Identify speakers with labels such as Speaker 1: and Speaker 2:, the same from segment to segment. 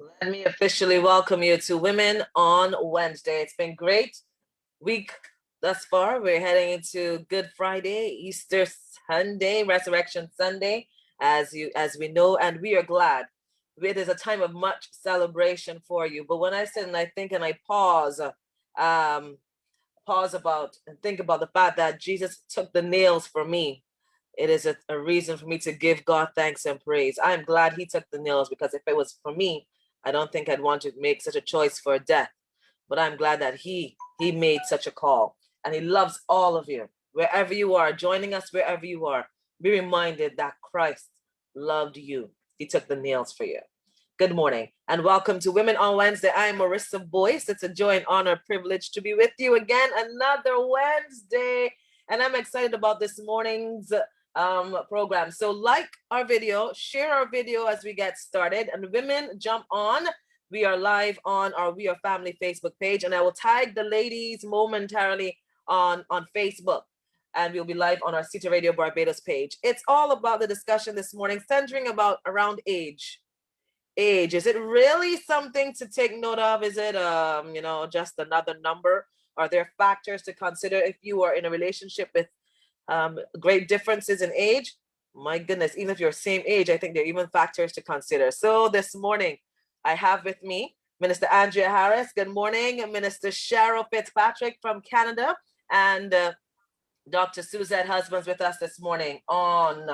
Speaker 1: Let me officially welcome you to Women on Wednesday. It's been great week thus far. We're heading into Good Friday, Easter Sunday, Resurrection Sunday, as we know, and we are glad. It is a time of much celebration for you. But when I sit and I think and I pause about and think about the fact that Jesus took the nails for me, it is a reason for me to give God thanks and praise. I'm glad he took the nails, because if it was for me, I don't think I'd want to make such a choice for death. But I'm glad that he made such a call, and he loves all of you. Wherever you are, joining us wherever you are, be reminded that Christ loved you. He took the nails for you. Good morning and welcome to Women on Wednesday. I'm Marissa Boyce. It's a joy and honor, privilege to be with you again another Wednesday. And I'm excited about this morning's program. So like our video, share our video as we get started, and women jump on. We are live on our We Are Family Facebook page, and I will tag the ladies momentarily on Facebook, and we'll be live on our CT Radio Barbados page. It's all about the discussion this morning, centering around age. Is it really something to take note of? Is it just another number? Are there factors to consider if you are in a relationship with great differences in age? My goodness, even if you're same age, I think there are even factors to consider. So this morning, I have with me Minister Andrea Harris. Good morning. Minister Cheryl Fitzpatrick from Canada, and Dr. Suzette Husbands with us this morning on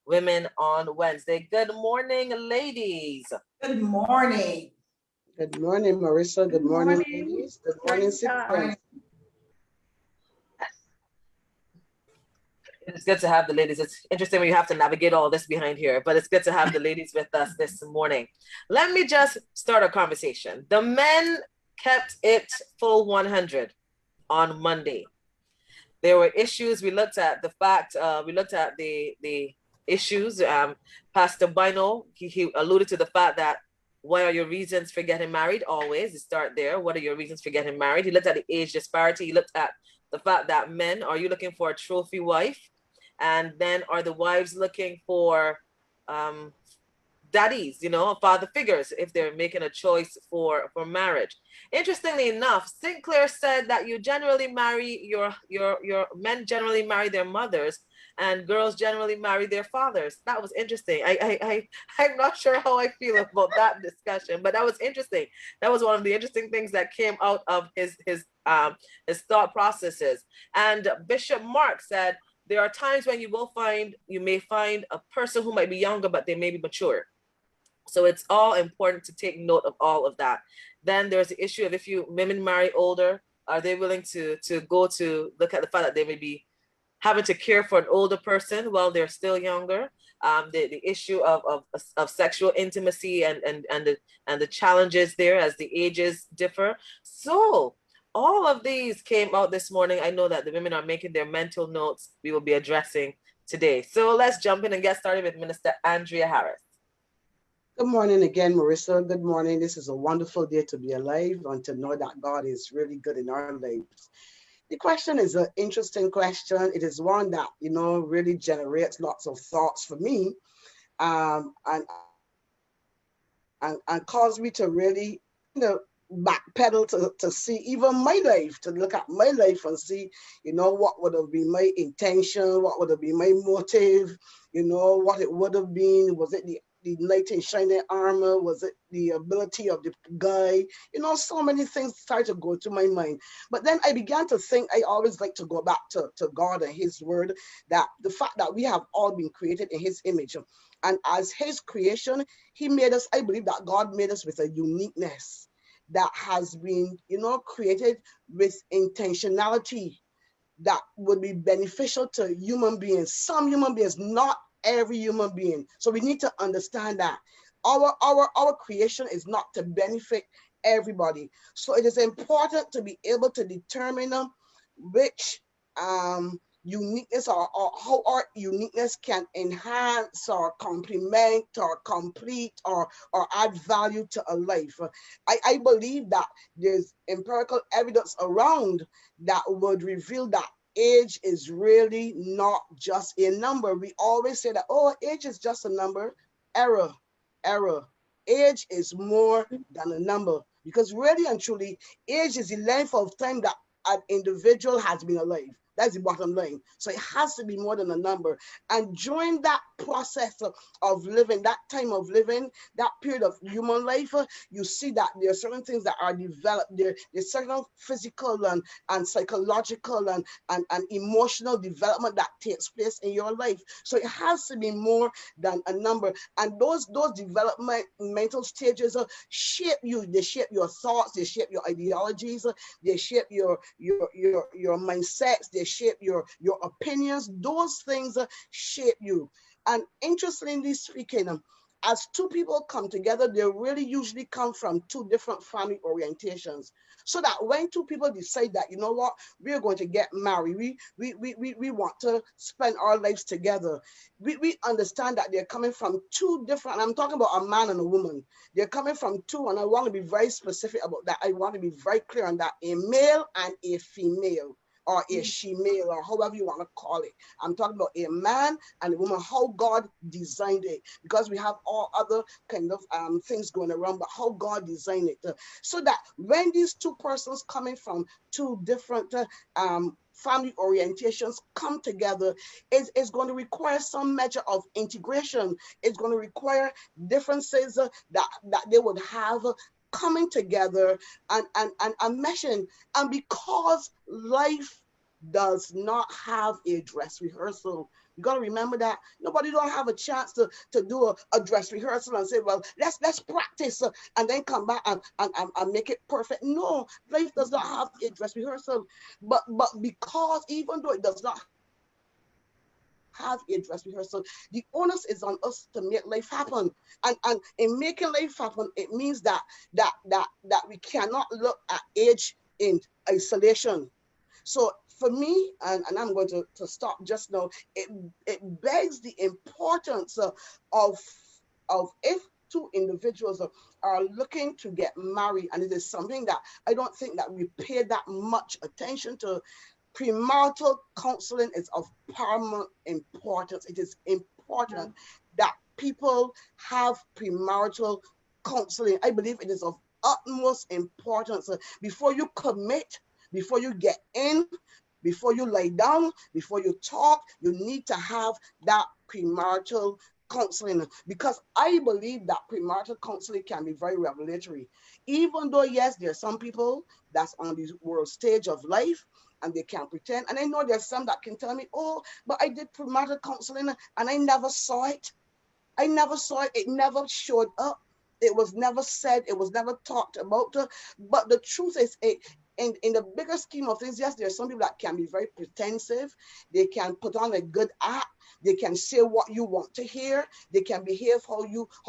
Speaker 1: Women on Wednesday. Good morning, ladies.
Speaker 2: Good morning.
Speaker 3: Good morning, Marissa. Good morning, ladies. Good morning, citizens.
Speaker 1: It's good to have the ladies. It's interesting when you have to navigate all this behind here, but it's good to have the ladies with us this morning. Let me just start a conversation. The men kept it full 100 on Monday. There were issues. We looked at the fact, we looked at the issues. Pastor Bino, he alluded to the fact that what are your reasons for getting married? Always, you start there. What are your reasons for getting married? He looked at the age disparity. He looked at the fact that men, are you looking for a trophy wife? And then are the wives looking for daddies, father figures, if they're making a choice for marriage? Interestingly enough, Sinclair said that you generally marry your men generally marry their mothers, and girls generally marry their fathers. That was interesting. I'm not sure how I feel about that discussion, but that was interesting. That was one of the interesting things that came out of his thought processes. And Bishop Mark said there are times when you may find a person who might be younger, but they may be mature. So it's all important to take note of all of that. Then there's the issue of if women marry older, are they willing to go to look at the fact that they may be having to care for an older person while they're still younger? The issue of sexual intimacy and the challenges there as the ages differ. So all of these came out this morning. I know that the women are making their mental notes we will be addressing today. So let's jump in and get started with Minister Andrea Harris.
Speaker 3: Good morning again, Marissa. Good morning. This is a wonderful day to be alive and to know that God is really good in our lives. The question is an interesting question. It is one that, really generates lots of thoughts for me, and cause me to really, backpedal to see even my life, to look at my life and see, what would have been my intention, what would have been my motive, what it would have been. Was it the knight in shining armor? Was it the ability of the guy? So many things started to go through my mind. But then I began to think, I always like to go back to God and his word, that the fact that we have all been created in his image. And as his creation, he made us, I believe that God made us with a uniqueness that has been, created with intentionality that would be beneficial to human beings. Some human beings, not every human being. So we need to understand that our creation is not to benefit everybody. So it is important to be able to determine which uniqueness or how our uniqueness can enhance or complement or complete or add value to a life. I believe that there's empirical evidence around that would reveal that age is really not just a number. We always say that, age is just a number. Error. age is more than a number, because really and truly, age is the length of time that an individual has been alive. That's the bottom line. So it has to be more than a number. And during that process of living, that time of living, that period of human life, you see that there are certain things that are developed. There's certain physical and psychological and emotional development that takes place in your life. So it has to be more than a number. And those developmental stages shape you. They shape your thoughts. They shape your ideologies. They shape your mindsets. They shape your opinions. Those things shape you. And interestingly speaking, as two people come together, they really usually come from two different family orientations. So that when two people decide that, you know what, we're going to get married, we want to spend our lives together, we understand that they're coming from two different, I'm talking about a man and a woman. They're coming from two, and I want to be very specific about that. I want to be very clear on that. A male and a female, or a she-male, or however you want to call it. I'm talking about a man and a woman, how God designed it, because we have all other kind of things going around, but how God designed it. So that when these two persons coming from two different family orientations come together, it's going to require some measure of integration. It's going to require differences that they would have coming together and meshing. And because life does not have a dress rehearsal, you got to remember that nobody don't have a chance to do a dress rehearsal and say, well, let's practice and then come back and make it perfect. No, life does not have a dress rehearsal. But because even though it does not have a dress rehearsal, the onus is on us to make life happen. And in making life happen, it means that we cannot look at age in isolation. So for me, and I'm going to stop just now, it begs the importance of if two individuals are looking to get married, and it is something that I don't think that we pay that much attention to. Premarital counseling is of paramount importance. It is important that people have premarital counseling. I believe it is of utmost importance. Before you commit, before you get in, before you lie down, before you talk, you need to have that premarital counseling, because I believe that premarital counseling can be very revelatory. Even though, yes, there are some people that's on the world stage of life and they can't pretend. And I know there's some that can tell me, oh, but I did premarital counseling and I never saw it. I never saw it. It never showed up. It was never said. It was never talked about. But the truth is, in the bigger scheme of things, yes, there are some people that can be very pretensive. They can put on a good act. They can say what you want to hear. They can behave how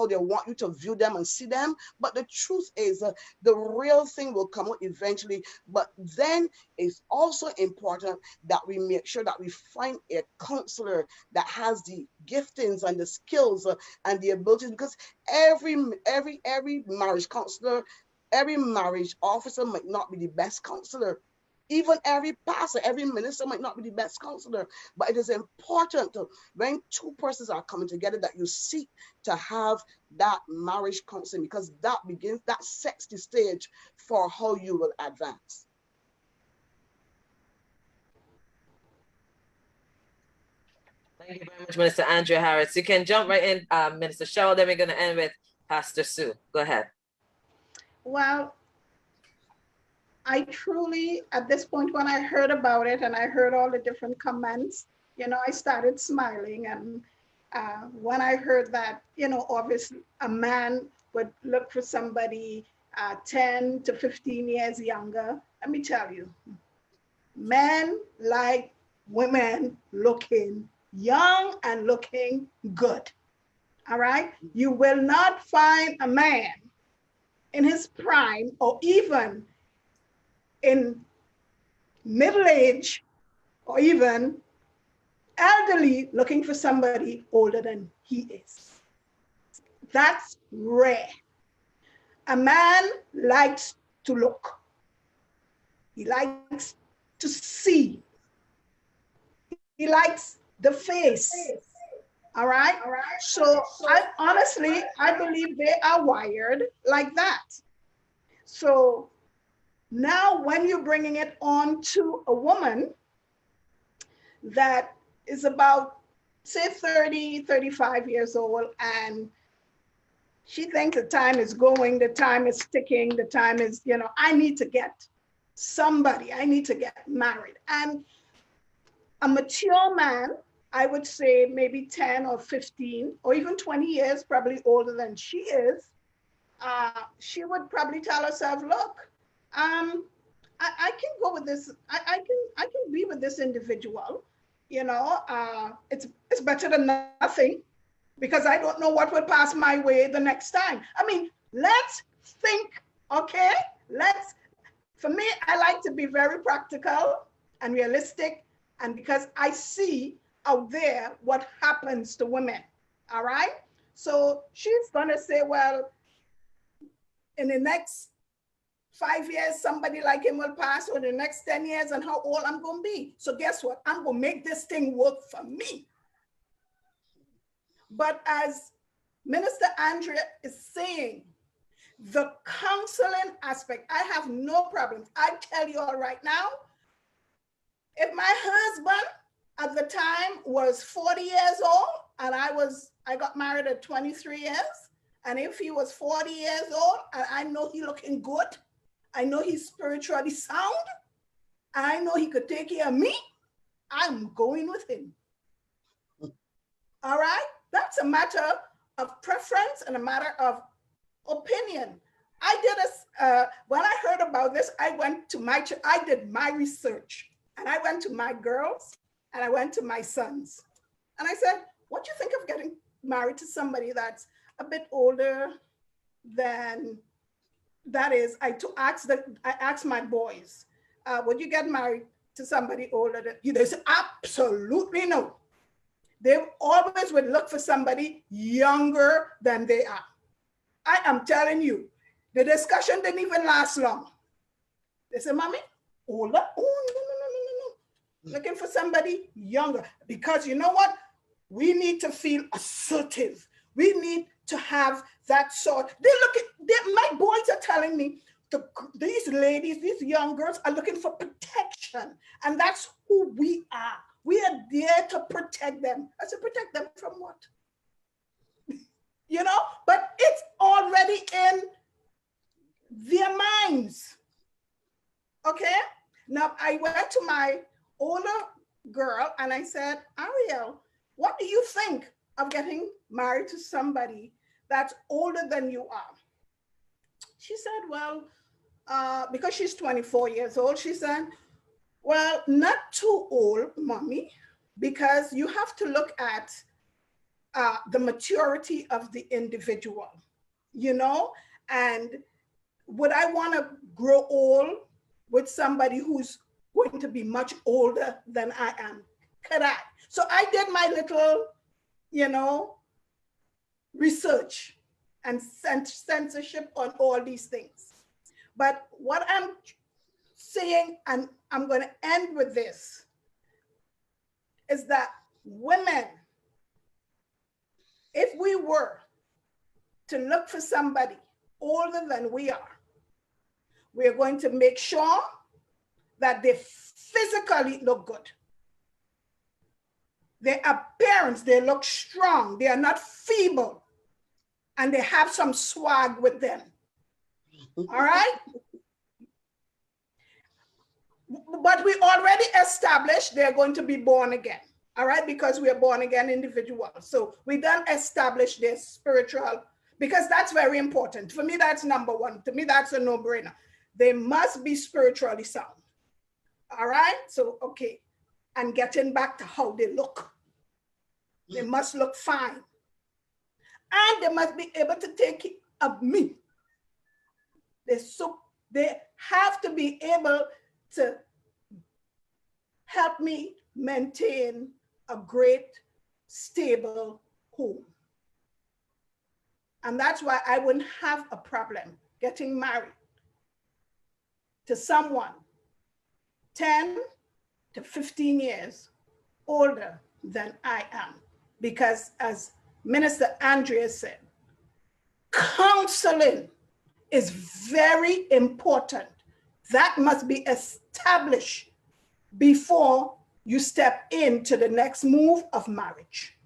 Speaker 3: they want you to view them and see them. But the truth is, the real thing will come out eventually. But then it's also important that we make sure that we find a counselor that has the giftings and the skills and the abilities, because every marriage counselor, every marriage officer might not be the best counselor. Even every pastor, every minister might not be the best counselor. But it is important when two persons are coming together that you seek to have that marriage counseling, because that sets the stage for how you will advance.
Speaker 1: Thank you very much, Minister Andrea Harris. You can jump right in, Minister Cheryl. Then we're going to end with Pastor Sue. Go ahead.
Speaker 4: Well, I truly, at this point, when I heard about it and I heard all the different comments, I started smiling. And when I heard that, obviously a man would look for somebody 10 to 15 years younger, let me tell you, men like women looking young and looking good. All right? You will not find a man in his prime or even in middle age or even elderly looking for somebody older than he is. That's rare. A man likes to look. He likes to see. He likes the face. All right. So I believe they are wired like that. So now when you're bringing it on to a woman that is about, say, 30, 35 years old, and she thinks the time is going, the time is ticking, the time is, I need to get somebody, I need to get married. And a mature man, I would say maybe 10 or 15 or even 20 years, probably older than she is, she would probably tell herself, look, I can go with this. I can be with this individual. It's better than nothing, because I don't know what would pass my way the next time. I mean, let's think, okay? For me, I like to be very practical and realistic, and because I see out there what happens to women, all right? So she's gonna say, well, in the next 5 years, somebody like him will pass, or the next 10 years, and how old I'm gonna be. So guess what? I'm gonna make this thing work for me. But as Minister Andrea is saying, the counseling aspect, I have no problems. I tell you all right now, if my husband at the time was 40 years old and I got married at 23 years, and if he was 40 years old and I know he looking good, I know he's spiritually sound, and I know he could take care of me, I'm going with him. All right? That's a matter of preference and a matter of opinion. I did when I heard about this, I did my research, and I went to my girls and I went to my sons. And I said, what do you think of getting married to somebody that's a bit older than, that is, I asked my boys, would you get married to somebody older than you? They said, absolutely no. They always would look for somebody younger than they are. I am telling you, the discussion didn't even last long. They said, mommy, older? Oh, no. Looking for somebody younger. Because you know what? We need to feel assertive. We need to have that sort. My boys are telling me, these ladies, these young girls are looking for protection. And that's who we are. We are there to protect them. I said, protect them from what? But it's already in their minds. Okay? Now, I went to my older girl and I said, Ariel, what do you think of getting married to somebody that's older than you are? She said, well, because she's 24 years old, she said, well, not too old, mommy, because you have to look at the maturity of the individual, and would I want to grow old with somebody who's going to be much older than I am? Could I? So I did my little, research and censorship on all these things. But what I'm saying, and I'm going to end with this, is that women, if we were to look for somebody older than we are, we're going to make sure that they physically look good. Their appearance, they look strong. They are not feeble. And they have some swag with them. All right? But we already established they're going to be born again. All right? Because we are born again individuals. So we don't establish their spiritual, because that's very important. For me, that's number one. To me, that's a no-brainer. They must be spiritually sound. All right? So, okay. And getting back to how they look. They must look fine. And they must be able to take care of me. They have to be able to help me maintain a great, stable home. And that's why I wouldn't have a problem getting married to someone 10 to 15 years older than I am. because as Minister Andrea said, counseling is very important. That must be established before you step into the next move of marriage.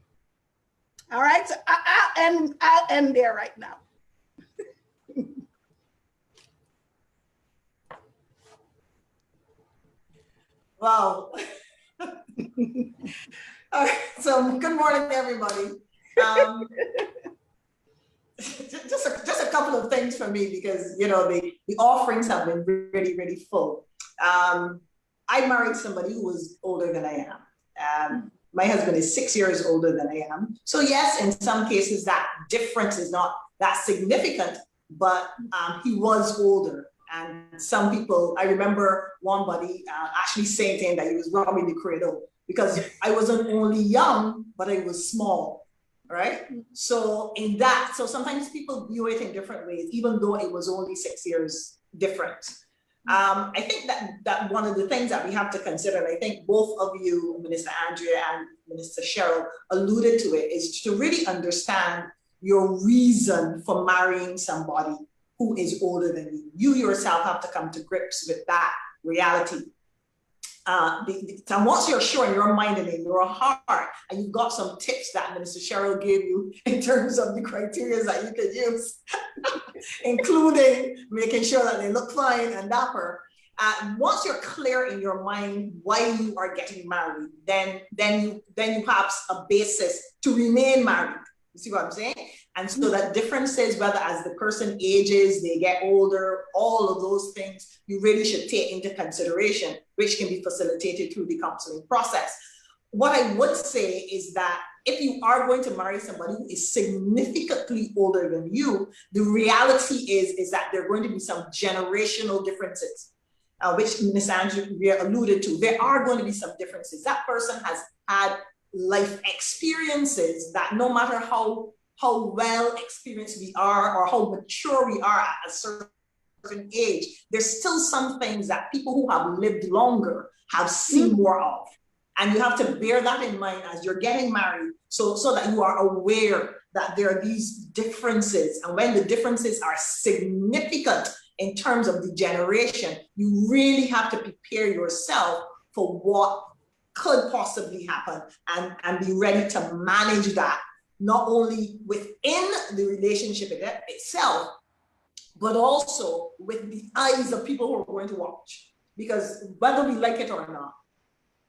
Speaker 4: All right, so I'll end there right now.
Speaker 2: Wow. All right, so good morning, everybody. Just a couple of things for me, because the offerings have been really, really full. I married somebody who was older than I am. My husband is 6 years older than I am. So yes, in some cases that difference is not that significant, but he was older. And some people, I remember one buddy actually saying to him that he was robbing the cradle, because I wasn't only young, but I was small, right? So in that, so sometimes people view it in different ways, even though it was only 6 years different. I think that one of the things that we have to consider, and I think both of you, Minister Andrea and Minister Cheryl, alluded to it, is to really understand your reason for marrying somebody who is older than you. You yourself have to come to grips with that reality. And once you're sure in your mind and in your heart, and you've got some tips that Minister Cheryl gave you in terms of the criteria that you can use, including making sure that they look fine and dapper. Once you're clear in your mind why you are getting married, then you have a basis to remain married. You see what I'm saying? And so that differences, whether as the person ages, they get older, all of those things, you really should take into consideration, which can be facilitated through the counseling process. What I would say is that if you are going to marry somebody who is significantly older than you, the reality is that there are going to be some generational differences, which Ms. Andrea alluded to. There are going to be some differences. That person has had life experiences that no matter how well experienced we are or how mature we are at a certain age, there's still some things that people who have lived longer have seen more of. And you have to bear that in mind as you're getting married, so that you are aware that there are these differences. And when the differences are significant in terms of the generation, you really have to prepare yourself for what could possibly happen and be ready to manage that, not only within the relationship itself, but also with the eyes of people who are going to watch. Because whether we like it or not,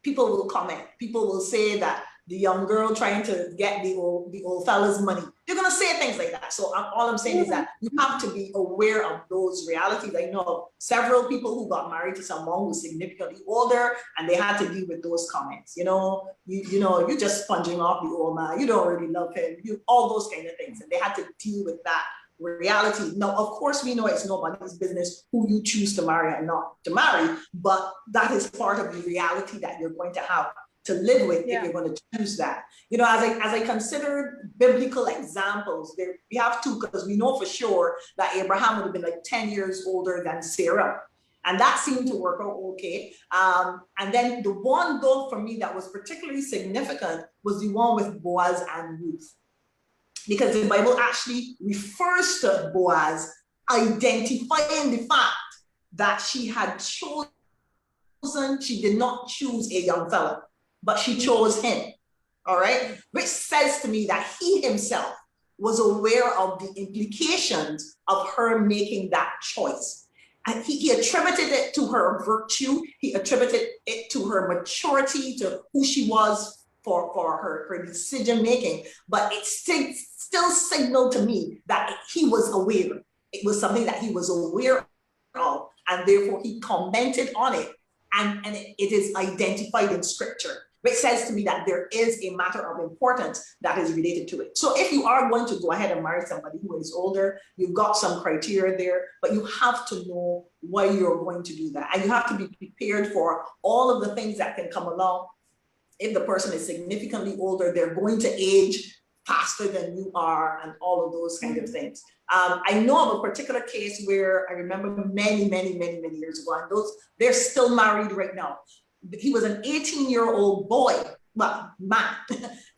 Speaker 2: people will comment. People will say that the young girl trying to get the old fella's money. They're going to say things like that. So all I'm saying is that you have to be aware of those realities. I know of several people who got married to someone who's significantly older, and they had to deal with those comments. You're just sponging off the old man. You don't really love him. All those kind of things, and they had to deal with that reality. Now, of course, we know it's nobody's business who you choose to marry and not to marry, but that is part of the reality that you're going to have to live with if you're going to choose that. As I consider biblical examples, we have two, because we know for sure that Abraham would have been like 10 years older than Sarah. And that seemed to work out okay. And then the one, though, for me that was particularly significant was the one with Boaz and Ruth. Because the Bible actually refers to Boaz identifying the fact that she had chosen, she did not choose a young fella, but she chose him, all right? Which says to me that he himself was aware of the implications of her making that choice. And he attributed it to her virtue, he attributed it to her maturity, to who she was for her decision-making, but it still signaled to me that he was aware. It was something that he was aware of, and therefore he commented on it, and it is identified in scripture, which says to me that there is a matter of importance that is related to it. So if you are going to go ahead and marry somebody who is older, you've got some criteria there, but you have to know why you're going to do that. And you have to be prepared for all of the things that can come along. If the person is significantly older, they're going to age faster than you are, and all of those kind of things. I know of a particular case where I remember many years ago, and they're still married right now. He was an 18-year-old boy man,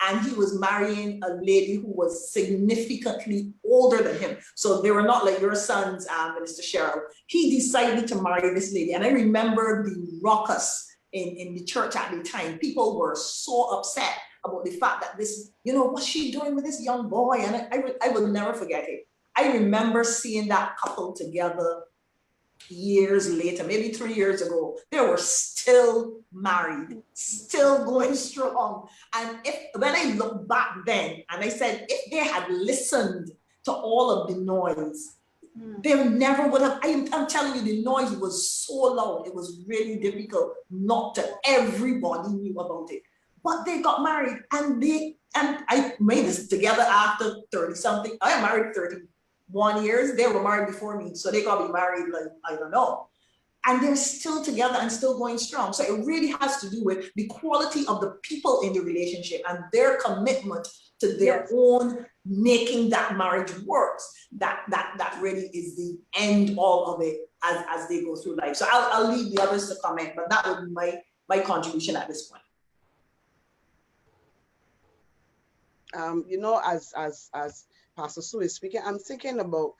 Speaker 2: and he was marrying a lady who was significantly older than him. So they were not like your sons, Minister Cheryl. He decided to marry this lady. And I remember the ruckus in the church at the time. People were so upset about the fact that this, what's she doing with this young boy? And I will never forget it. I remember seeing that couple together years later, maybe 3 years ago. They were still married, still going strong. And when I look back then, and I said, if they had listened to all of the noise, they never would have. I'm telling you, the noise was so loud. It was really difficult not to. Everybody knew about it. But they got married, and I made this together after 30 something. I married 31 years. They were married before me, so they got to be married like, I don't know. And they're still together and still going strong. So it really has to do with the quality of the people in the relationship and their commitment to their own making that marriage works. That really is the end all of it as they go through life. So I'll leave the others to comment, but that would be my contribution at this point.
Speaker 3: As Pastor Sue is speaking, I'm thinking about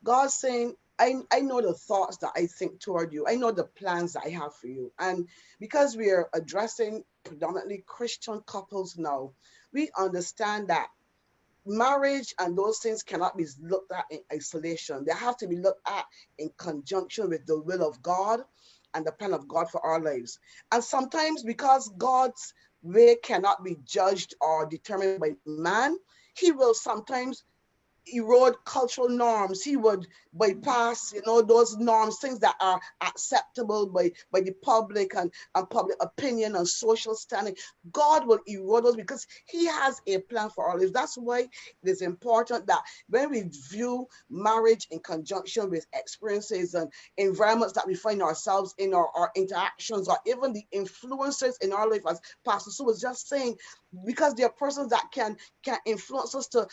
Speaker 3: God saying, I know the thoughts that I think toward you. I know the plans that I have for you. And because we are addressing predominantly Christian couples now, we understand that marriage and those things cannot be looked at in isolation. They have to be looked at in conjunction with the will of God and the plan of God for our lives. And sometimes because God's way cannot be judged or determined by man, he will sometimes erode cultural norms. He would bypass, those norms, things that are acceptable by the public and public opinion and social standing. God will erode those because he has a plan for our lives. That's why it is important that when we view marriage in conjunction with experiences and environments that we find ourselves in, our interactions, or even the influences in our life, as Pastor Sue was just saying, because there are persons that can influence us to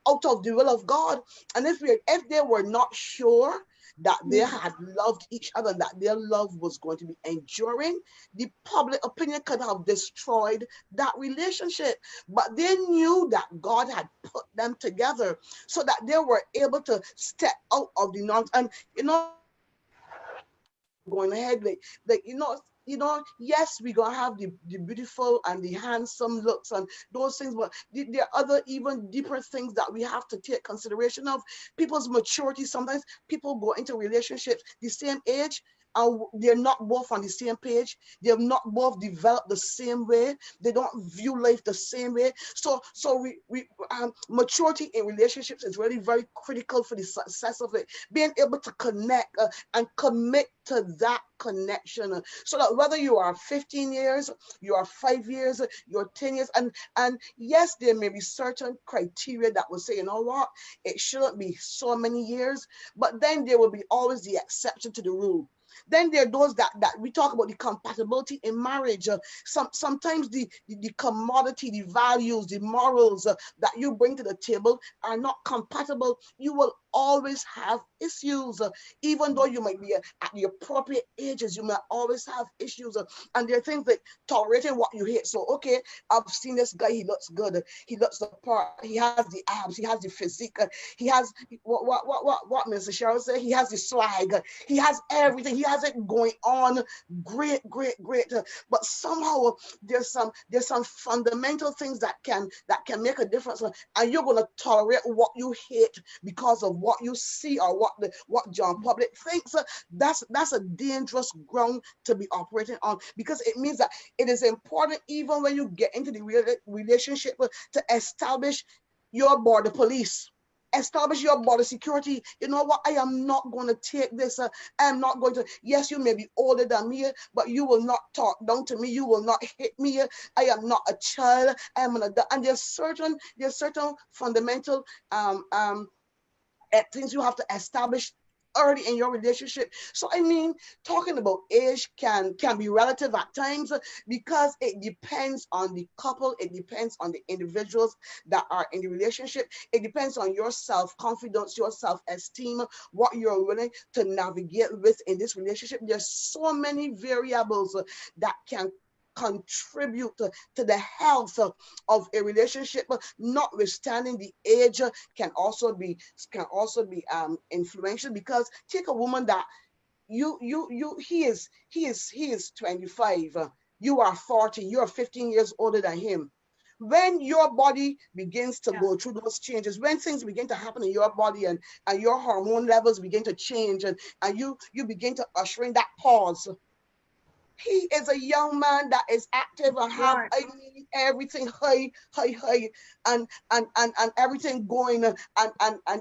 Speaker 3: out of the will of God. And if they were not sure that they had loved each other, that their love was going to be enduring, the public opinion could have destroyed that relationship. But they knew that God had put them together so that they were able to step out of the norms. And going ahead, yes, we're gonna have the beautiful and the handsome looks and those things, but there are other even deeper things that we have to take consideration of. People's maturity. Sometimes people go into relationships the same age and they're not both on the same page. They have not both developed the same way. They don't view life the same way. So maturity in relationships is really very critical for the success of it. Being able to connect and commit to that connection, so that whether you are 15 years, you are 5 years, you're 10 years, and yes, there may be certain criteria that will say, you know what, it shouldn't be so many years, but then there will be always the exception to the rule. Then there are those that we talk about the compatibility in marriage. Sometimes the commodity, the values, the morals that you bring to the table are not compatible. You will always have issues. Even though you might be at the appropriate ages, you might always have issues. And there are things like tolerating what you hate. So, okay, I've seen this guy, he looks good. He looks the part. He has the abs. He has the physique. He has, what Mr. Cheryl said? He has the swag. He has everything. He has it going on. Great. But somehow there's some fundamental things that can make a difference. And you're going to tolerate what you hate because of what you see or what John Public thinks. That's a dangerous ground to be operating on, because it means that it is important, even when you get into the relationship, to establish your border police. Establish your border security. You know what? I am not going to take this. I am not going to. Yes, you may be older than me, but you will not talk down to me. You will not hit me. I am not a child. I am an adult. And there's certain fundamental things you have to establish early in your relationship. So I mean, talking about age can be relative at times, because it depends on the couple, it depends on the individuals that are in the relationship, it depends on your self-confidence, your self-esteem, what you're willing to navigate with in this relationship. There's so many variables that can contribute to the health of a relationship, notwithstanding the age, can also be influential. Because take a woman that he is 25, you are 40, you are 15 years older than him. When your body begins to go through those changes, when things begin to happen in your body, and your hormone levels begin to change, and you begin to usher in that pause, he is a young man that is active and have everything high, and everything going, and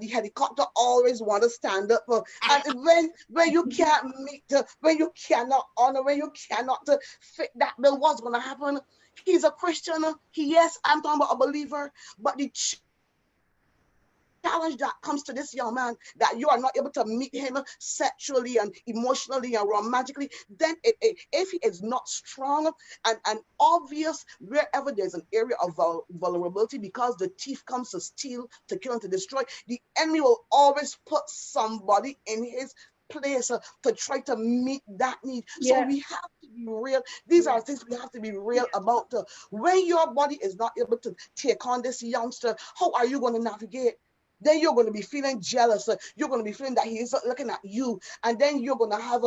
Speaker 3: the helicopter always want to stand up. And when you can't meet, when you cannot honor, when you cannot fit that bill, what's going to happen? He's a Christian. Yes, I'm talking about a believer, but the challenge that comes to this young man, that you are not able to meet him sexually and emotionally and romantically, then if he is not strong and obvious wherever there's an area of vulnerability, because the thief comes to steal, to kill, and to destroy, the enemy will always put somebody in his place to try to meet that need. So we have to be real. These are things we have to be real about. When your body is not able to take on this youngster, how are you going to navigate? Then you're going to be feeling jealous. You're going to be feeling that he is looking at you, and then you're going to have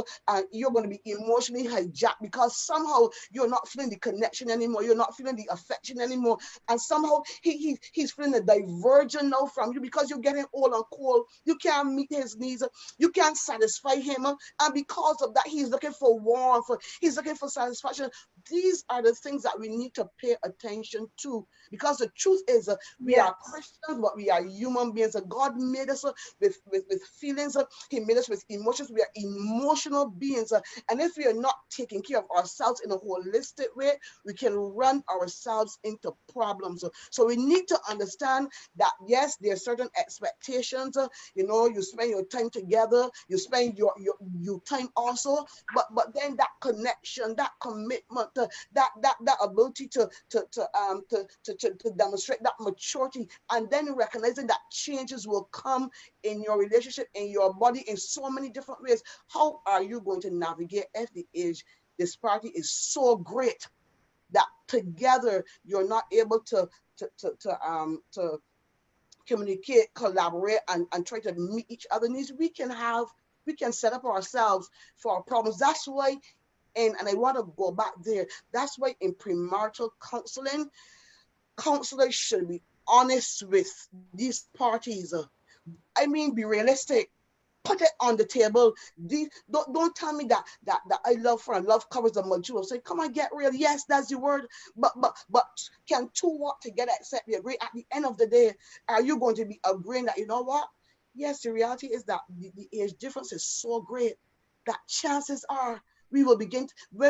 Speaker 3: you're going to be emotionally hijacked, because somehow you're not feeling the connection anymore. You're not feeling the affection anymore, and somehow he's feeling a diversion now from you, because you're getting old and cold. You can't meet his needs. You can't satisfy him, and because of that, he's looking for warmth. He's looking for satisfaction. These are the things that we need to pay attention to, because the truth is we are Christians, but we are human beings. God made us with feelings. He made us with emotions. We are emotional beings. And if we are not taking care of ourselves in a holistic way, we can run ourselves into problems. So we need to understand that, yes, there are certain expectations. You spend your time together, you spend your time also, but then that connection, that commitment, that ability to demonstrate that maturity, and then recognizing that changes will come in your relationship, in your body, in so many different ways. How are you going to navigate if the age disparity is so great that together you're not able to communicate, collaborate, and try to meet each other's needs? We can set up ourselves for our problems. That's why, and I want to go back there, that's why in premarital counseling, counselors should be honest with these parties. Be realistic. Put it on the table. Don't tell me that I love for and love covers the multitude. Say, come on, get real. Yes, that's the word. But can two walk together except we agree? At the end of the day, are you going to be agreeing that, you know what? Yes, the reality is that the age difference is so great that chances are when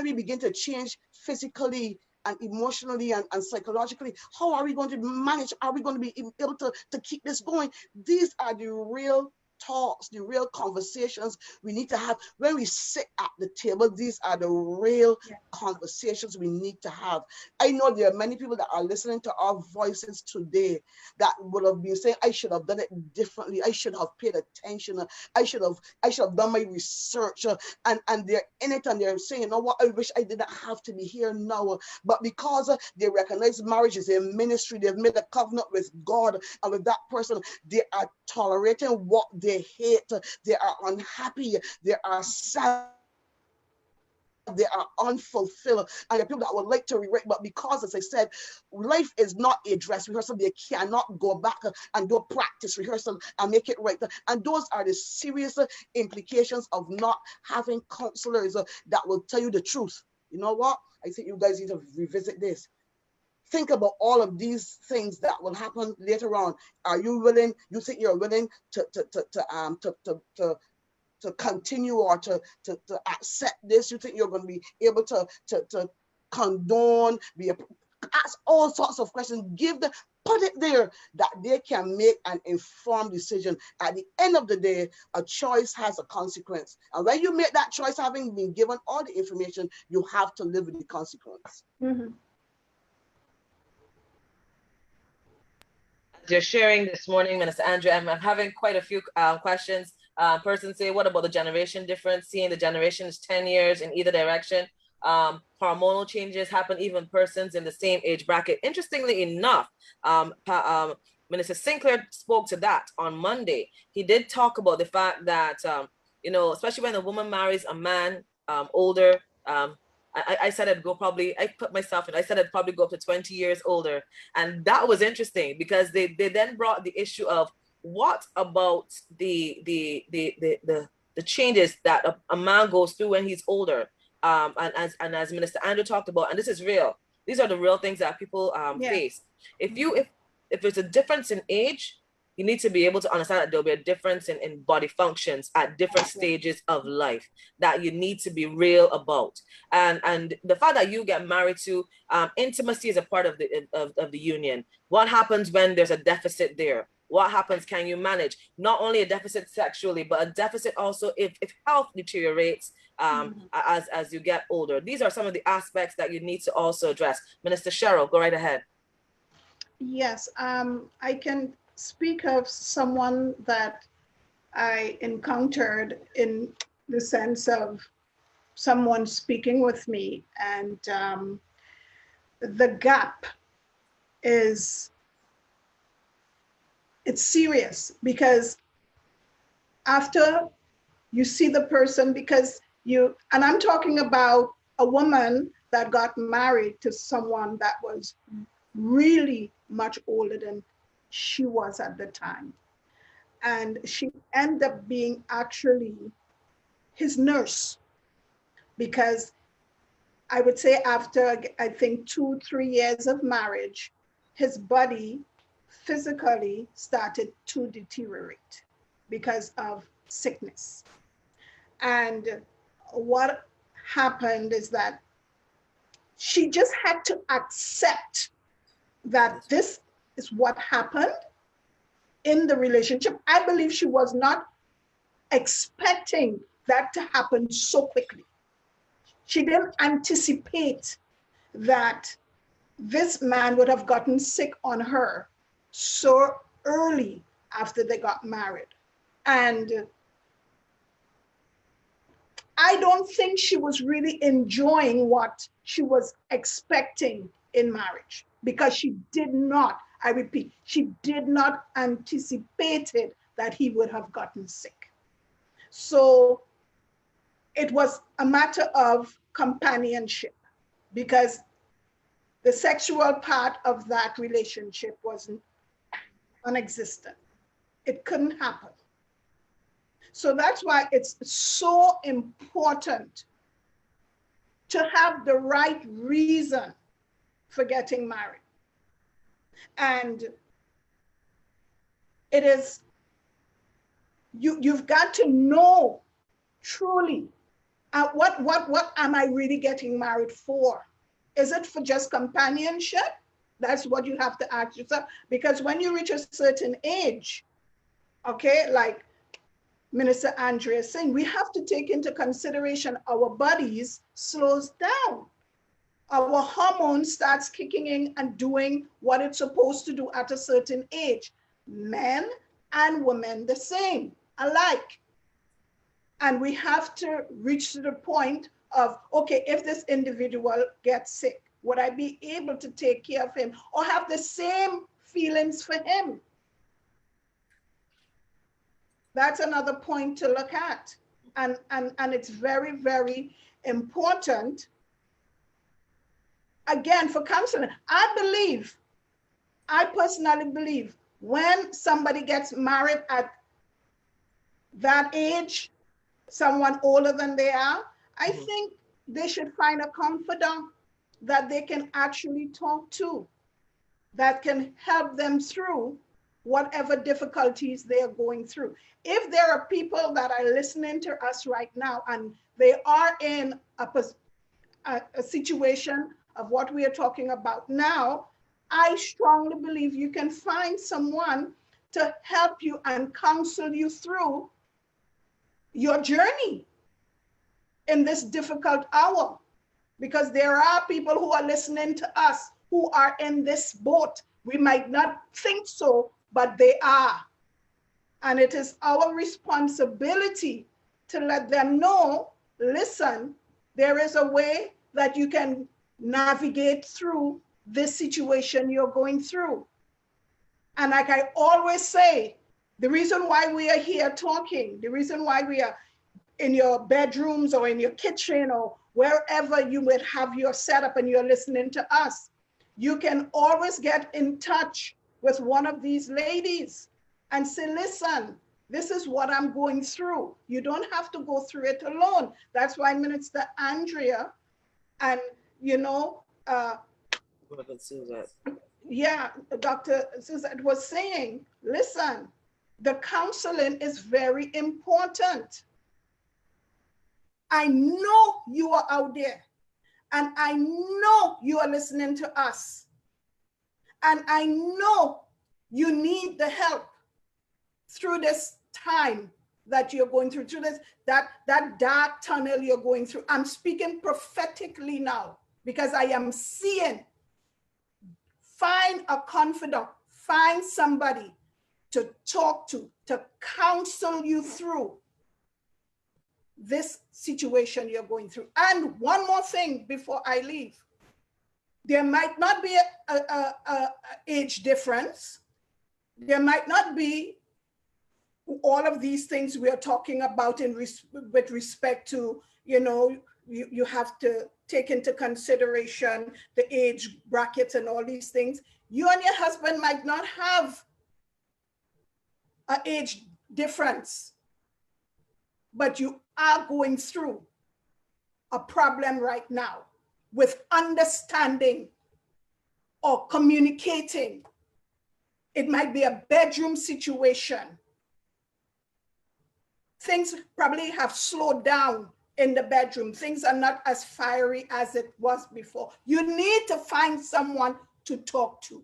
Speaker 3: we begin to change physically and emotionally and psychologically, how are we going to manage? Are we going to be able to keep this going? These are the real talks, the real conversations we need to have when we sit at the table. These are the real conversations we need to have. I know there are many people that are listening to our voices today that would have been saying, I should have done it differently. I should have paid attention. I should have done my research. And they're in it and they're saying, you know what, I wish I didn't have to be here now. But because they recognize marriage is a ministry, they've made a covenant with God and with that person, they are tolerating what they hate, they are unhappy, they are sad, they are unfulfilled, and there are people that would like to rewrite, but because, as I said, life is not a dress rehearsal, they cannot go back and do practice rehearsal and make it right. And those are the serious implications of not having counselors that will tell you the truth. You know what? I think you guys need to revisit this. Think about all of these things that will happen later on. Are you willing? You think you're willing to continue or to accept this? You think you're going to be able to condone? Ask all sorts of questions. Put it there that they can make an informed decision. At the end of the day, a choice has a consequence. And when you make that choice, having been given all the information, you have to live with the consequence.
Speaker 4: Mm-hmm.
Speaker 1: You're sharing this morning, Minister Andrea, I'm having quite a few questions. Persons say, what about the generation difference? Seeing the generation is 10 years in either direction. Hormonal changes happen even persons in the same age bracket. Interestingly enough, Minister Sinclair spoke to that on Monday. He did talk about the fact that, especially when a woman marries a man older, I said I'd go probably, I put myself in, I said I'd probably go up to 20 years older. And that was interesting because they then brought the issue of what about the changes that a man goes through when he's older. And as Minister Andrew talked about, and this is real, these are the real things that people face. If there's a difference in age, you need to be able to understand that there'll be a difference in body functions at different stages of life that you need to be real about. And the fact that you get married to, intimacy is a part of the union. What happens when there's a deficit there? What happens? Can you manage not only a deficit sexually, but a deficit also if health deteriorates as you get older? These are some of the aspects that you need to also address. Minister Cheryl, go right ahead.
Speaker 4: Yes, I can speak of someone that I encountered in the sense of someone speaking with me, and the gap is, it's serious, because after you see the person, and I'm talking about a woman that got married to someone that was really much older than she was at the time. And she ended up being actually his nurse, because I would say after, I think 2-3 years of marriage, his body physically started to deteriorate because of sickness. And what happened is that she just had to accept that this is what happened in the relationship. I believe she was not expecting that to happen so quickly. She didn't anticipate that this man would have gotten sick on her so early after they got married. And I don't think she was really enjoying what she was expecting in marriage, because she did not, I repeat, she did not anticipate it that he would have gotten sick. So it was a matter of companionship, because the sexual part of that relationship was non-existent. It couldn't happen. So that's why it's so important to have the right reason for getting married. And it is, you've got to know truly, what am I really getting married for? Is it for just companionship? That's what you have to ask yourself. Because when you reach a certain age, okay, like Minister Andrea is saying, we have to take into consideration our bodies slows down. Our hormones starts kicking in and doing what it's supposed to do at a certain age. Men and women the same, alike. And we have to reach to the point of, okay, if this individual gets sick, would I be able to take care of him or have the same feelings for him? That's another point to look at. And it's very, very important, again, for counseling. I personally believe when somebody gets married at that age, someone older than they are, I think they should find a confidant that they can actually talk to, that can help them through whatever difficulties they are going through. If there are people that are listening to us right now and they are in a situation of what we are talking about now, I strongly believe you can find someone to help you and counsel you through your journey in this difficult hour. Because there are people who are listening to us who are in this boat. We might not think so, but they are. And it is our responsibility to let them know, listen, there is a way that you can navigate through this situation you're going through. And like I always say, the reason why we are here talking, the reason why we are in your bedrooms or in your kitchen or wherever you would have your setup and you're listening to us, you can always get in touch with one of these ladies and say, listen, this is what I'm going through. You don't have to go through it alone. That's why Minister Andrea and, yeah, Dr. Suzette was saying, listen, the counseling is very important. I know you are out there, and I know you are listening to us, and I know you need the help through this time that you're going through this, that dark tunnel you're going through. I'm speaking prophetically now because I am seeing. Find a confidant, find somebody to talk to counsel you through this situation you're going through. And one more thing before I leave. There might not be a age difference. There might not be all of these things we are talking about with respect to, you have to take into consideration the age brackets and all these things. You and your husband might not have an age difference, but you are going through a problem right now with understanding or communicating. It might be a bedroom situation. Things probably have slowed down in the bedroom. Things are not as fiery as it was before. You need to find someone to talk to.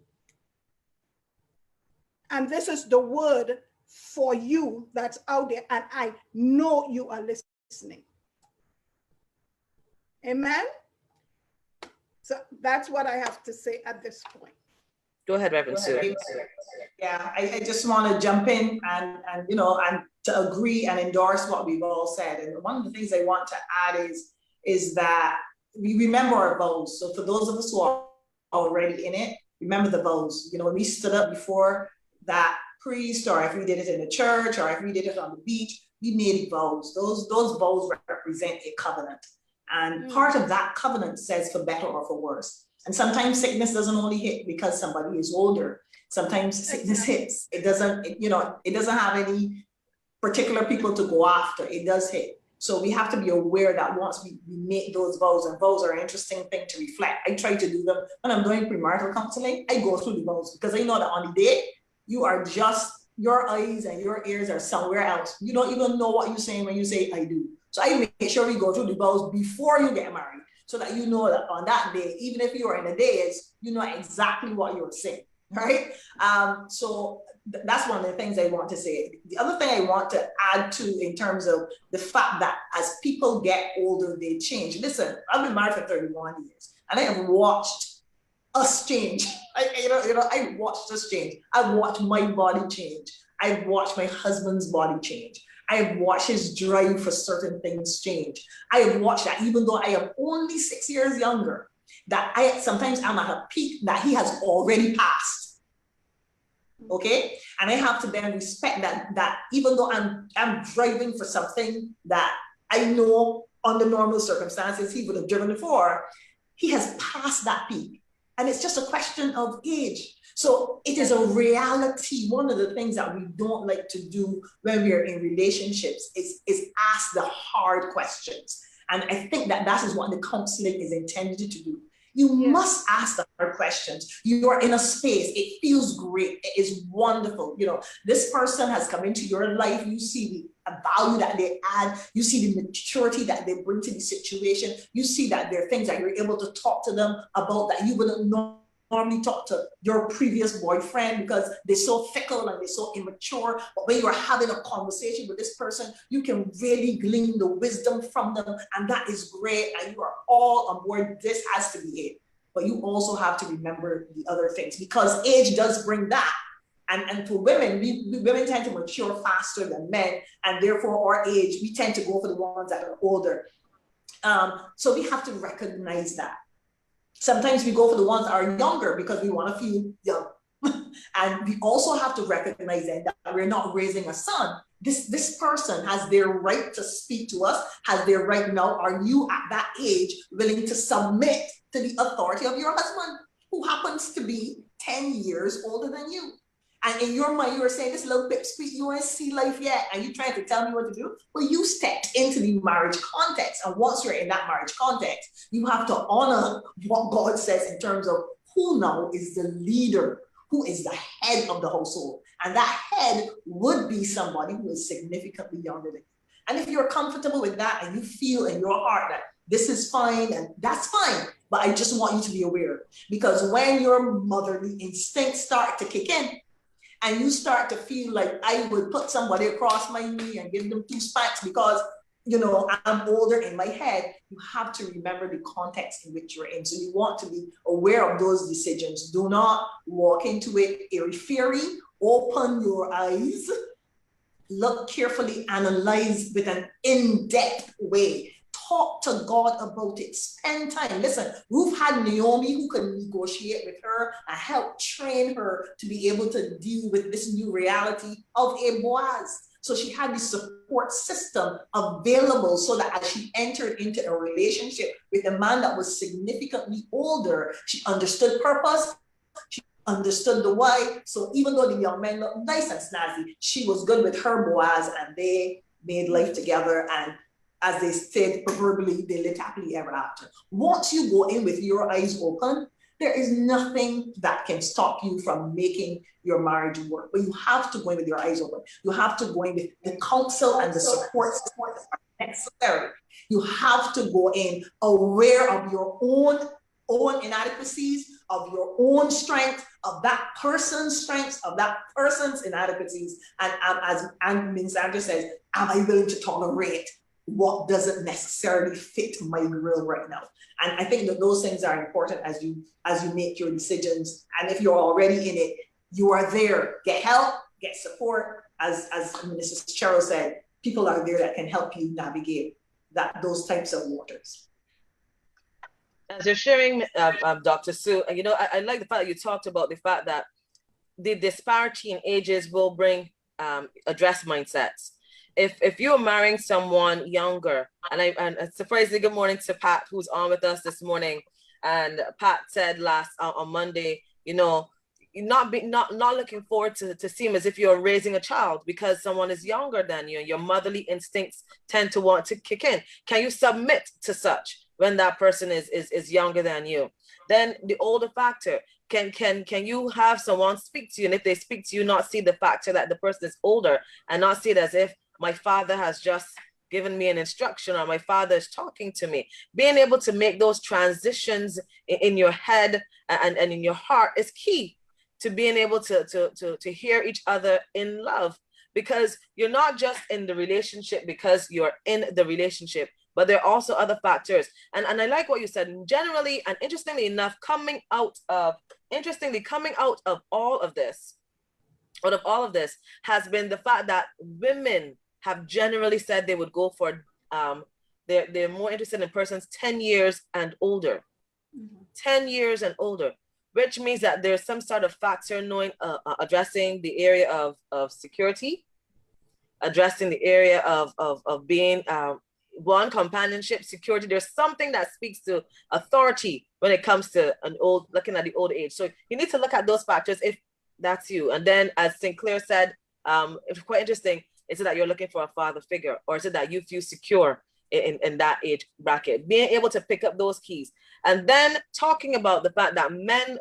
Speaker 4: And this is the word for you that's out there, and I know you are listening. Amen? So that's what I have to say at this point.
Speaker 1: Go ahead, Reverend Sue.
Speaker 2: Yeah, I just want to jump in and to agree and endorse what we've all said. And one of the things I want to add is that we remember our vows. So for those of us who are already in it, remember the vows. When we stood up before that priest, or if we did it in the church, or if we did it on the beach, we made vows. Those vows represent a covenant. And part of that covenant says for better or for worse. And sometimes sickness doesn't only hit because somebody is older. Sometimes sickness hits. It doesn't have any particular people to go after. It does hit. So we have to be aware that once we make those vows, and vows are an interesting thing to reflect. I try to do them when I'm doing premarital counseling. I go through the vows because I know that on the day your eyes and your ears are somewhere else. You don't even know what you're saying when you say I do. So I make sure we go through the vows before you get married, so that you know that on that day, even if you are in the days, you know exactly what you're saying, right? So that's one of the things I want to say. The other thing I want to add to, in terms of the fact that as people get older, they change. Listen, I've been married for 31 years, and I have watched us change. I watched us change. I've watched my body change. I've watched my husband's body change. I have watched his drive for certain things change. I have watched that, even though I am only 6 years younger, that sometimes I'm at a peak that he has already passed. Okay? And I have to then respect that even though I'm driving for something that I know under normal circumstances he would have driven before, he has passed that peak. And it's just a question of age. So it is a reality. One of the things that we don't like to do when we are in relationships is ask the hard questions. And I think that is what the counseling is intended to do. You must ask the hard questions. You are in a space. It feels great. It is wonderful. This person has come into your life. You see the value that they add. You see the maturity that they bring to the situation. You see that there are things that you're able to talk to them about that you wouldn't normally talk to your previous boyfriend, because they're so fickle and they're so immature. But when you're having a conversation with this person, you can really glean the wisdom from them, and that is great. And you are all on board. This has to be it. But you also have to remember the other things, because age does bring that. And for women, women tend to mature faster than men, and therefore our age, we tend to go for the ones that are older. So we have to recognize that. Sometimes we go for the ones that are younger because we want to feel young. And we also have to recognize that we're not raising a son. This person has their right to speak to us, has their right now. Are you at that age willing to submit to the authority of your husband, who happens to be 10 years older than you? And in your mind, you were saying, this little pipsqueak, you ain't see life yet, and you trying to tell me what to do? Well, you stepped into the marriage context. And once you're in that marriage context, you have to honor what God says in terms of who now is the leader, who is the head of the household. And that head would be somebody who is significantly younger than you. And if you're comfortable with that and you feel in your heart that this is fine, and that's fine, but I just want you to be aware, because when your motherly instincts start to kick in, and you start to feel like I would put somebody across my knee and give them 2 spanks because, you know, I'm older in my head, you have to remember the context in which you're in. So you want to be aware of those decisions. Do not walk into it airy-fairy. Open your eyes, look carefully, analyze with an in-depth way. Talk to God about it. Spend time. Listen, Ruth had Naomi who could negotiate with her and help train her to be able to deal with this new reality of a Boaz. So she had the support system available so that as she entered into a relationship with a man that was significantly older, she understood purpose, she understood the why. So even though the young man looked nice and snazzy, she was good with her Boaz, and they made life together. And as they said, proverbially, they lived happily ever after. Once you go in with your eyes open, there is nothing that can stop you from making your marriage work. But you have to go in with your eyes open. You have to go in with the counsel and the support that are necessary. You have to go in aware of your own inadequacies, of your own strength, of that person's strengths, of that person's inadequacies. And as Minister Andrew says, am I willing to tolerate what doesn't necessarily fit my grill right now? And I think that those things are important as you make your decisions. And if you're already in it, you are there. Get help, get support. As Minister Cheryl said, people are there that can help you navigate those types of waters.
Speaker 1: As you're sharing, Dr. Sue, you know, I like the fact that you talked about the fact that the disparity in ages will bring address mindsets. If you're marrying someone younger, and surprisingly, good morning to Pat, who's on with us this morning. And Pat said on Monday, you know, not looking forward to seem as if you're raising a child because someone is younger than you. Your motherly instincts tend to want to kick in. Can you submit to such when that person is younger than you? Then the older factor. Can you have someone speak to you, and if they speak to you, not see the factor that the person is older and not see it as if my father has just given me an instruction or my father is talking to me? Being able to make those transitions in your head and in your heart is key to being able to hear each other in love, because you're not just in the relationship because you're in the relationship, but there are also other factors. And I like what you said. Generally, and interestingly enough, coming out of all of this has been the fact that women have generally said they would go for they're more interested in persons 10 years and older. 10 years and older, which means that there's some sort of factor knowing addressing the area of security, addressing the area of being one, companionship, security. There's something that speaks to authority when it comes to looking at the old age. So you need to look at those factors if that's you. And then, as Sinclair said, it's quite interesting. Is it that you're looking for a father figure, or is it that you feel secure in that age bracket? Being able to pick up those keys, and then talking about the fact that men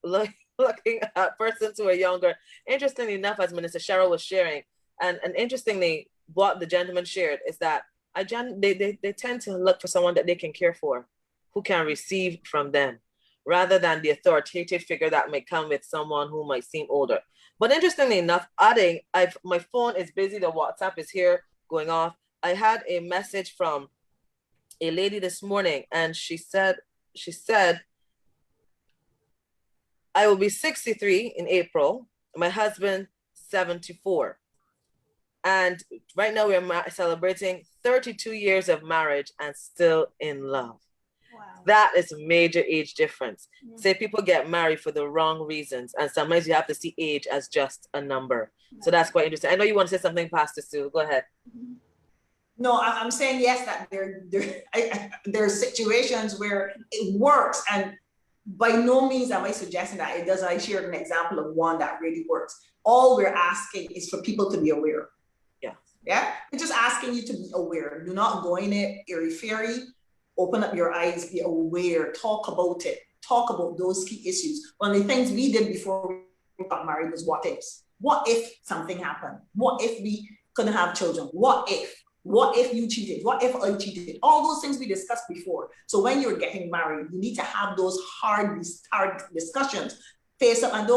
Speaker 1: looking at persons who are younger. Interestingly enough, as Minister Cheryl was sharing, and interestingly, what the gentleman shared is that they tend to look for someone that they can care for, who can receive from them, rather than the authoritative figure that may come with someone who might seem older. But interestingly enough, my phone is busy, the WhatsApp is here going off. I had a message from a lady this morning, and she said, I will be 63 in April, my husband 74. And right now we're celebrating 32 years of marriage and still in love.
Speaker 4: Wow.
Speaker 1: That is a major age difference.
Speaker 4: Mhm.
Speaker 1: Say people get married for the wrong reasons, and sometimes you have to see age as just a number. So that's quite interesting. I know you want to say something, Pastor Sue. Go ahead.
Speaker 2: No, I'm saying yes, that there are situations where it works, and by no means am I suggesting that it doesn't. I shared an example of one that really works. All we're asking is for people to be aware.
Speaker 1: Yeah.
Speaker 2: Yeah? We're just asking you to be aware. Do not go in it airy-fairy. Open up your eyes, be aware, talk about it, talk about those key issues. One of the things we did before we got married was what ifs. What if something happened? What if we couldn't have children? What if? What if you cheated? What if I cheated? All those things we discussed before. So when you're getting married, you need to have those hard discussions. Face up and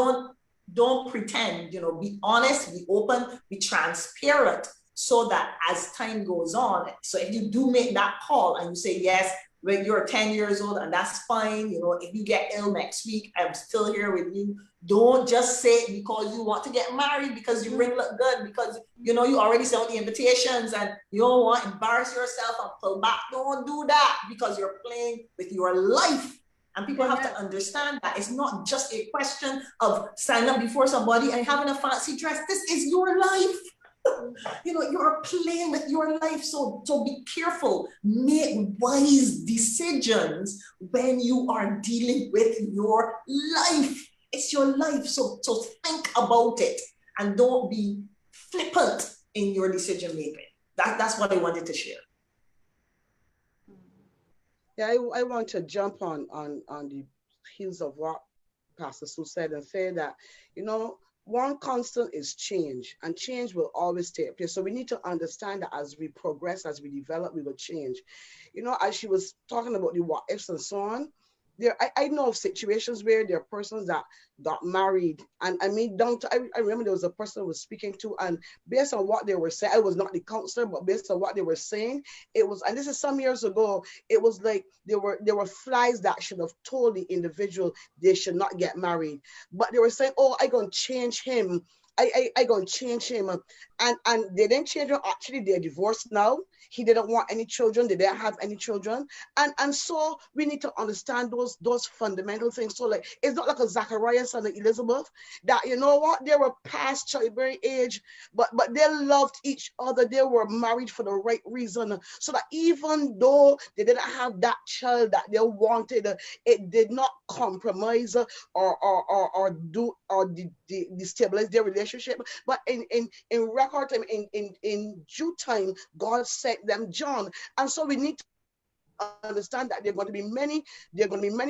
Speaker 2: don't pretend, be honest, be open, be transparent, so that as time goes on, so if you do make that call and you say, yes, when you're 10 years old and that's fine, if you get ill next week, I'm still here with you. Don't just say it because you want to get married, because your ring look good, because you already sent the invitations and you don't want to embarrass yourself and pull back. Don't do that, because you're playing with your life. And people have to understand that it's not just a question of signing up before somebody and having a fancy dress. This is your life. You're playing with your life. So be careful. Make wise decisions when you are dealing with your life. It's your life. So think about it and don't be flippant in your decision making. That's what I wanted to share.
Speaker 3: Yeah, I want to jump on the heels of what Pastor Sue said and say that, one constant is change, and change will always take place. So we need to understand that as we progress, as we develop, we will change. As she was talking about the what ifs and so on, I know of situations where there are persons that got married, and I mean, I remember there was a person I was speaking to, and based on what they were saying, I was not the counselor, but based on what they were saying, it was, and this is some years ago, it was like there were flies that should have told the individual they should not get married, but they were saying, oh, I gonna change him. I gonna change him, and they didn't change him. Actually, they're divorced now. He didn't want any children. They didn't have any children, and so we need to understand those fundamental things. So like, it's not like a Zacharias and Elizabeth that, they were past childbearing age, but they loved each other. They were married for the right reason. So that even though they didn't have that child that they wanted, it did not compromise or destabilize their relationship. But in record time, in due time, God sent them John. And so we need to understand that there are going to be many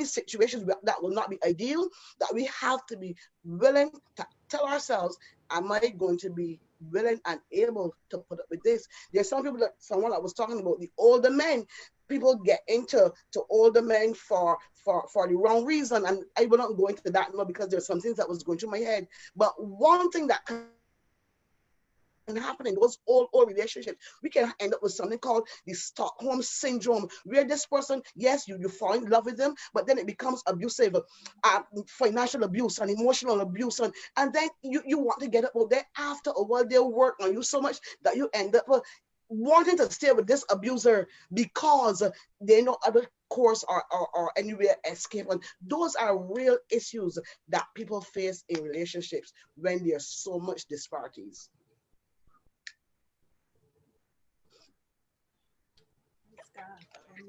Speaker 3: situations that will not be ideal, that we have to be willing to tell ourselves, am I going to be willing and able to put up with this? There's someone that was talking about the older men. People get into older men for the wrong reason, and I will not go into that now because there's some things that was going through my head. But one thing that can happen in those old relationships, we can end up with something called the Stockholm syndrome, where this person, yes, you fall in love with them, but then it becomes abusive, financial abuse and emotional abuse, and then you want to get up out there. After a while, they'll work on you so much that you end up wanting to stay with this abuser because they know other course or anywhere escape. And those are real issues that people face in relationships when there's so much disparities.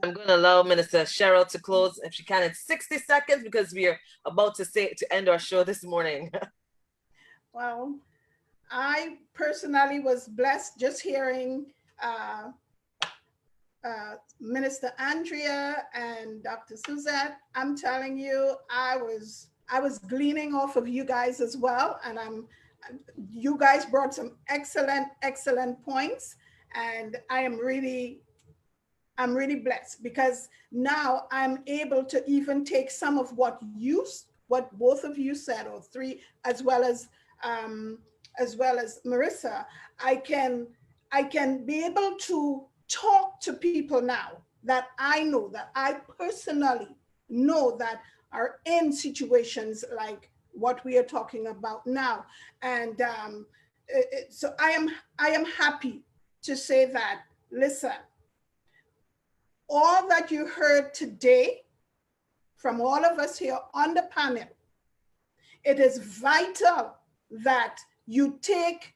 Speaker 1: I'm going to allow Minister Cheryl to close, if she can, in 60 seconds, because we are about to end our show this morning.
Speaker 4: Well, I personally was blessed just hearing Minister Andrea and Dr. Suzette. I'm telling you, I was gleaning off of you guys as well, and you guys brought some excellent points, and I'm really blessed, because now I'm able to even take some of what both of you said, or three, as well as Marissa. I can be able to talk to people now that I know, that I personally know, that are in situations like what we are talking about now. And so I am happy to say that, listen, all that you heard today from all of us here on the panel, it is vital that you take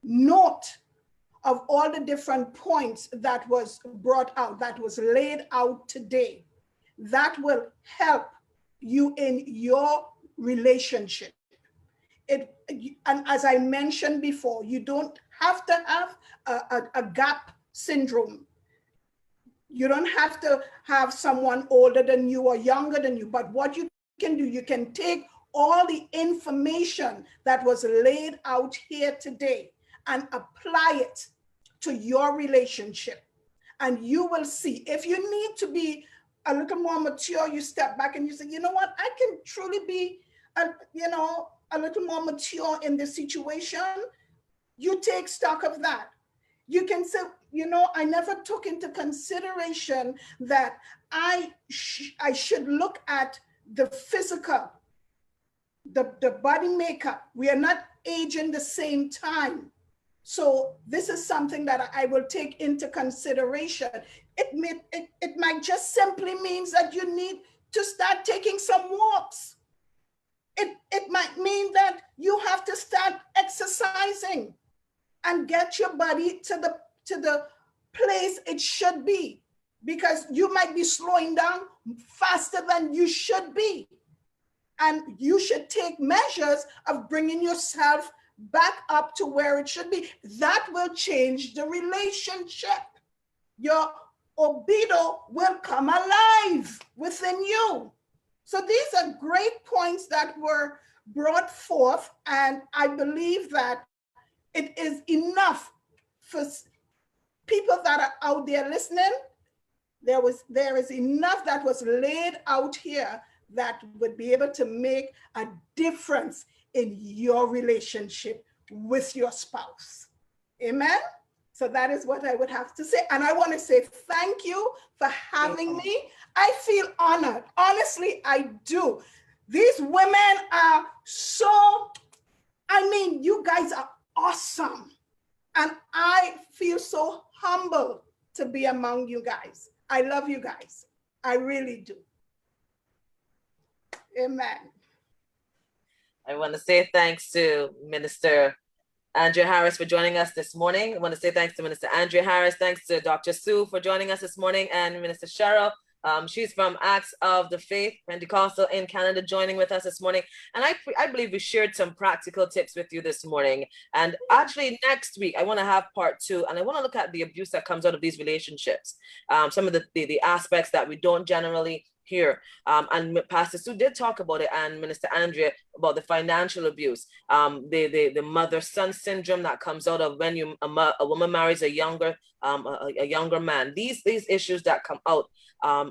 Speaker 4: note of all the different points that was brought out, that was laid out today. That will help you in your relationship. And as I mentioned before, you don't have to have a gap syndrome. You don't have to have someone older than you or younger than you, but what you can do, you can take all the information that was laid out here today and apply it to your relationship. And you will see, if you need to be a little more mature, you step back and you say, you know what, I can truly be, a little more mature in this situation. You take stock of that. You can say, I never took into consideration that I should look at the physical, the body makeup. We are not aging the same time. So this is something that I will take into consideration. It might just simply means that you need to start taking some walks. It might mean that you have to start exercising and get your body to the place it should be, because you might be slowing down faster than you should be. And you should take measures of bringing yourself back up to where it should be. That will change the relationship. Your libido will come alive within you. So these are great points that were brought forth, and I believe that it is enough for people that are out there listening. There is enough that was laid out here that would be able to make a difference in your relationship with your spouse. Amen? So that is what I would have to say. And I want to say thank you for having me. I feel honored. Honestly, I do. These women are so, you guys are awesome. And I feel so humbled to be among you guys. I love you guys. I really do. Amen.
Speaker 1: I want to say thanks to Minister Andrea Harris for joining us this morning. I want to say thanks to Minister Andrea Harris. Thanks to Dr. Sue for joining us this morning, and Minister Cheryl. She's from Acts of the Faith Pentecostal in Canada, joining with us this morning. And I believe we shared some practical tips with you this morning. And actually next week, I want to have part 2, and I want to look at the abuse that comes out of these relationships. Some of the aspects that we don't generally hear. And Pastor Sue did talk about it, and Minister Andrea, about the financial abuse, the mother-son syndrome that comes out of when a woman marries a younger man. These issues that come out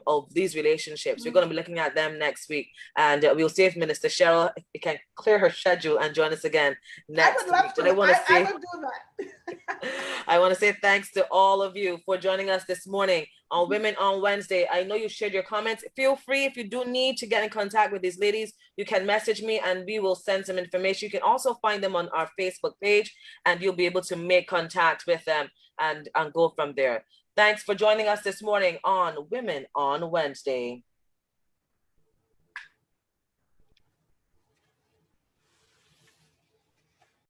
Speaker 1: of these relationships. We're going to be looking at them next week, and we'll see if Minister Cheryl can clear her schedule and join us again next week.
Speaker 4: But I would do that.
Speaker 1: I want to say thanks to all of you for joining us this morning on Women on Wednesday. I know you shared your comments. Feel free, if you do need to get in contact with these ladies, you can message me and we will send some information. You can also find them on our Facebook page, and you'll be able to make contact with them and go from there. Thanks for joining us this morning on Women on Wednesday.